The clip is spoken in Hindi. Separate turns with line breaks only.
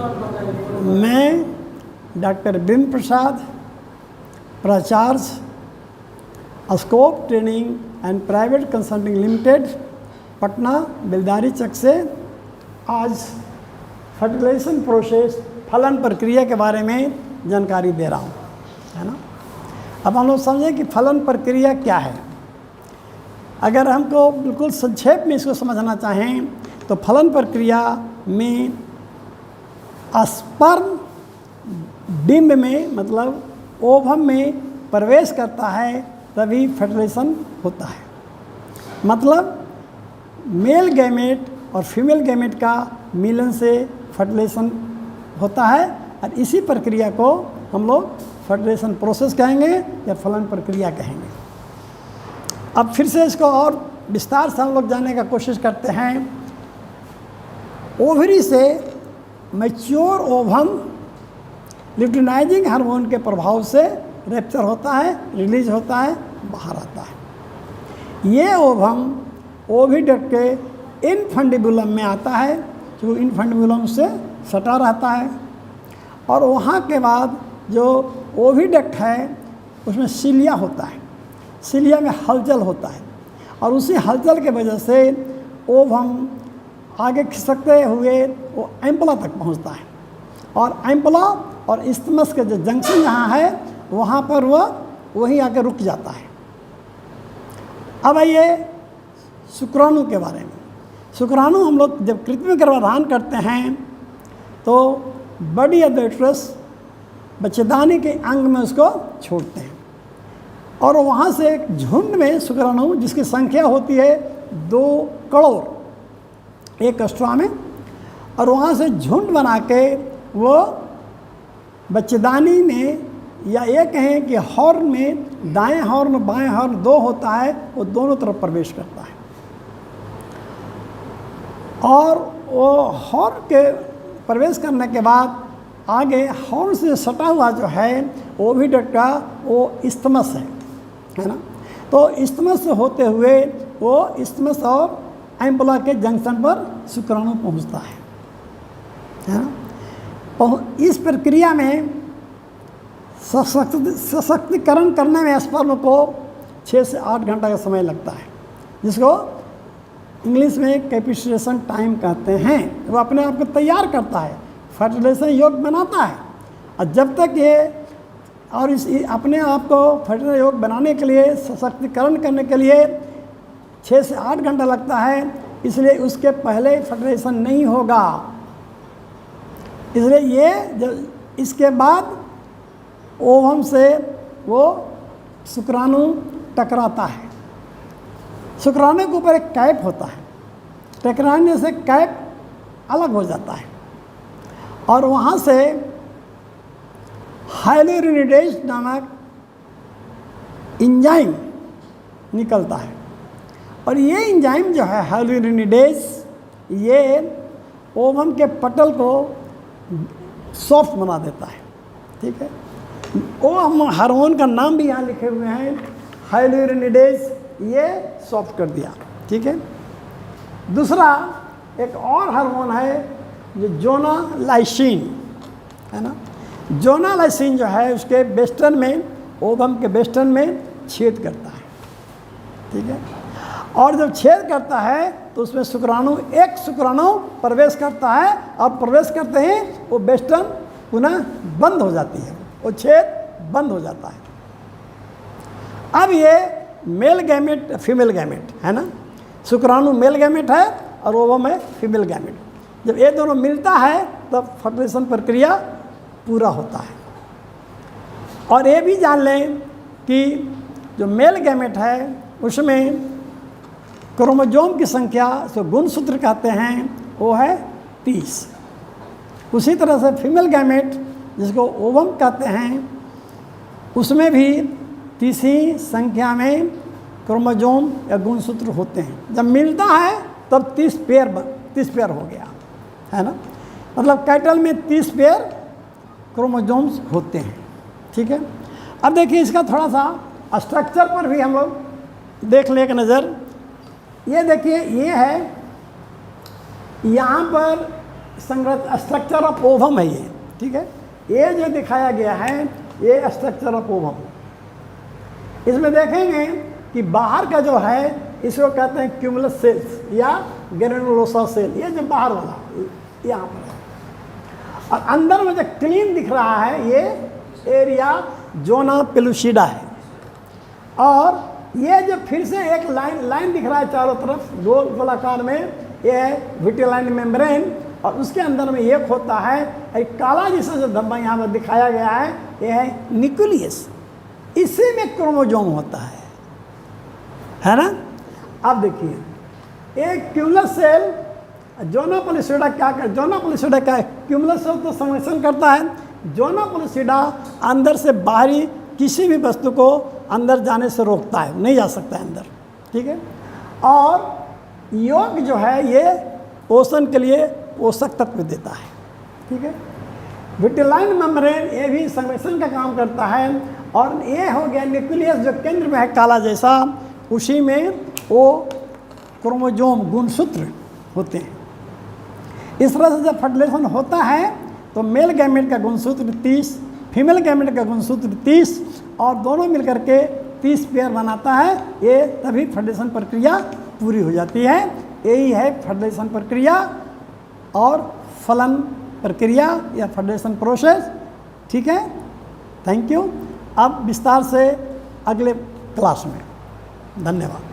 मैं डॉक्टर बिम प्रसाद, प्राचार्य scope training and private consulting limited, Patna Beldari Chak से आज फर्टिलाइजेशन प्रोसेस, फलन प्रक्रिया के बारे में जानकारी दे रहा हूँ, है ना। अब हम लोग समझें कि फलन प्रक्रिया क्या है। अगर हमको बिल्कुल संक्षेप में इसको समझना चाहें तो फलन प्रक्रिया में स्पर्म डिंब में, मतलब ओवम में प्रवेश करता है तभी फर्टिलाइजेशन होता है। मतलब मेल गैमेट और फीमेल गैमेट का मिलन से फर्टिलाइजेशन होता है, और इसी प्रक्रिया को हम लोग फर्टिलाइजेशन प्रोसेस कहेंगे या फलन प्रक्रिया कहेंगे। अब फिर से इसको और विस्तार से हम लोग जानने का कोशिश करते हैं। ओवरी से मैच्योर ओवम ल्यूटिनाइजिंग हार्मोन के प्रभाव से रैप्चर होता है, रिलीज होता है, बाहर आता है। ये ओवम ओविडक्ट के इनफंडिबुलम में आता है, जो इनफंडिबुलम से सटा रहता है, और वहाँ के बाद जो ओविडक्ट है उसमें सिलिया होता है। सिलिया में हलचल होता है, और उसी हलचल के वजह से ओवम आगे खिसकते हुए वो एम्पुला तक पहुंचता है, और एम्पुला और इस्थमस के जो जंक्शन जहाँ है वहाँ पर वह वहीं आकर रुक जाता है। अब आइए शुक्राणु के बारे में। शुक्राणु हम लोग जब कृत्रिम गर्भाधान करते हैं तो बॉडी ऑफ द यूट्रस बच्चेदानी के अंग में उसको छोड़ते हैं, और वहाँ से एक झुंड में शुक्राणु, जिसकी संख्या होती है 2 करोड़ एक स्ट्रा में, और वहाँ से झुंड बना के वो बच्चेदानी में, या ये कहें कि हॉर्न में, दाएं हॉर्न बाएं हॉर्न 2 होता है, वो दोनों तरफ प्रवेश करता है, और वो हॉर्न के प्रवेश करने के बाद आगे हॉर्न से सटा हुआ जो है ओविडक्ट का वो इस्थमस है ना। तो इस्थमस से होते हुए वो इस्थमस और एम्पुला के जंक्शन पर शुक्राणु पहुंचता है ना। इस प्रक्रिया में सशक्तिकरण करने में स्पर्म को 6 से 8 घंटा का समय लगता है, जिसको इंग्लिश में कैपिटुलेशन टाइम कहते हैं। वो अपने आप को तैयार करता है, फर्टिलाइजेशन योग्य बनाता है, और जब तक ये और इस अपने आप को फर्टिलाइजेशन योग्य बनाने के लिए, सशक्तिकरण करने के लिए 6 से 8 घंटा लगता है, इसलिए उसके पहले फर्टिलाइजेशन नहीं होगा। इसलिए ये जब इसके बाद ओवम से वो शुक्राणु टकराता है। शुक्राणु के ऊपर एक कैप होता है, टकराने से कैप अलग हो जाता है, और वहाँ से हाइलोरिनिडेज नामक एंजाइम निकलता है, और ये एंजाइम जो है हाइलोरिनिडेज, ये ओवम के पटल को सॉफ्ट बना देता है। ठीक है, वो हम हार्मोन का नाम भी यहाँ लिखे हुए हैं, हाइलोरिनिडेज, ये सॉफ्ट कर दिया। ठीक है, दूसरा एक और हार्मोन है जो जोनालाइसिन है ना। जोनालाइसिन जो है उसके वेस्टर्न में, ओवम के वेस्टर्न में छेद करता है। ठीक है, और जब छेद करता है तो उसमें शुक्राणु, एक शुक्राणु प्रवेश करता है, और प्रवेश करते ही वो वेस्टर्न पुनः बंद हो जाती है, वो छेद बंद हो जाता है। अब ये मेल गैमेट फीमेल गैमेट है ना। शुक्राणु मेल गैमेट है और ओवम है फीमेल गैमेट। जब ये दोनों मिलता है तब फर्टिलाइजेशन प्रक्रिया पूरा होता है। और ये भी जान लें कि जो मेल गैमेट है उसमें क्रोमोजोम की संख्या, जो गुणसूत्र कहते हैं, वो है 30। उसी तरह से फीमेल गैमेट, जिसको ओवम कहते हैं, उसमें भी 30 ही संख्या में क्रोमोजोम या गुणसूत्र होते हैं। जब मिलता है तब 30 पेयर हो गया, है ना। मतलब कैटल में 30 पेयर क्रोमोजोम्स होते हैं। ठीक है, अब देखिए इसका थोड़ा सा स्ट्रक्चर पर भी हम लोग देख लें एक नज़र। ये देखिए, ये है, यहाँ पर स्ट्रक्चर ऑफ ओवम है ये, ठीक है। ये जो दिखाया गया है ये स्ट्रक्चर ऑफ ओवम। इसमें देखेंगे कि बाहर का जो है इसको कहते हैं क्यूमुलस सेल्स या ग्रेनुलोसा सेल, ये जो बाहर वाला यहाँ पर है। और अंदर में जो क्लीन दिख रहा है ये एरिया जोना पेलुसिडा है। और ये जो फिर से एक लाइन दिख रहा है चारों तरफ गोल गोलाकार में, ये है विटिलाइन मेम्ब्रेन। और उसके अंदर में एक होता है एक काला जैसा जो धब्बा यहाँ पर दिखाया गया है, ये है न्यूक्लियस। इसी में क्रोमोजोम होता है ना। अब देखिए एक क्यूमुलस सेल जोना पेलुसिडा क्या कर, जोना पेलुसिडा क्या है, क्यूमुलस सेल तो संरक्षण करता है, जोना पेलुसिडा अंदर से बाहरी किसी भी वस्तु को अंदर जाने से रोकता है, नहीं जा सकता है अंदर, ठीक है। और योग जो है ये पोषण के लिए पोषक तत्व देता है, ठीक है। विटिलाइन मेम्ब्रेन ये भी संरक्षण का काम करता है। और ये हो गया न्यूक्लियस जो केंद्र में है काला जैसा, उसी में वो क्रोमोजोम गुणसूत्र होते हैं। इस तरह से जब फर्टिलाइजेशन होता है तो मेल गैमेट का गुणसूत्र 30, फीमेल गैमेट का गुणसूत्र 30 और दोनों मिलकर के 30 पेयर बनाता है। ये तभी फर्टिलाइजेशन प्रक्रिया पूरी हो जाती है। यही है फर्टिलाइजेशन प्रक्रिया और फलन प्रक्रिया या फर्टिलाइजेशन प्रोसेस, ठीक है। Thank you. अब विस्तार से अगले क्लास में। धन्यवाद।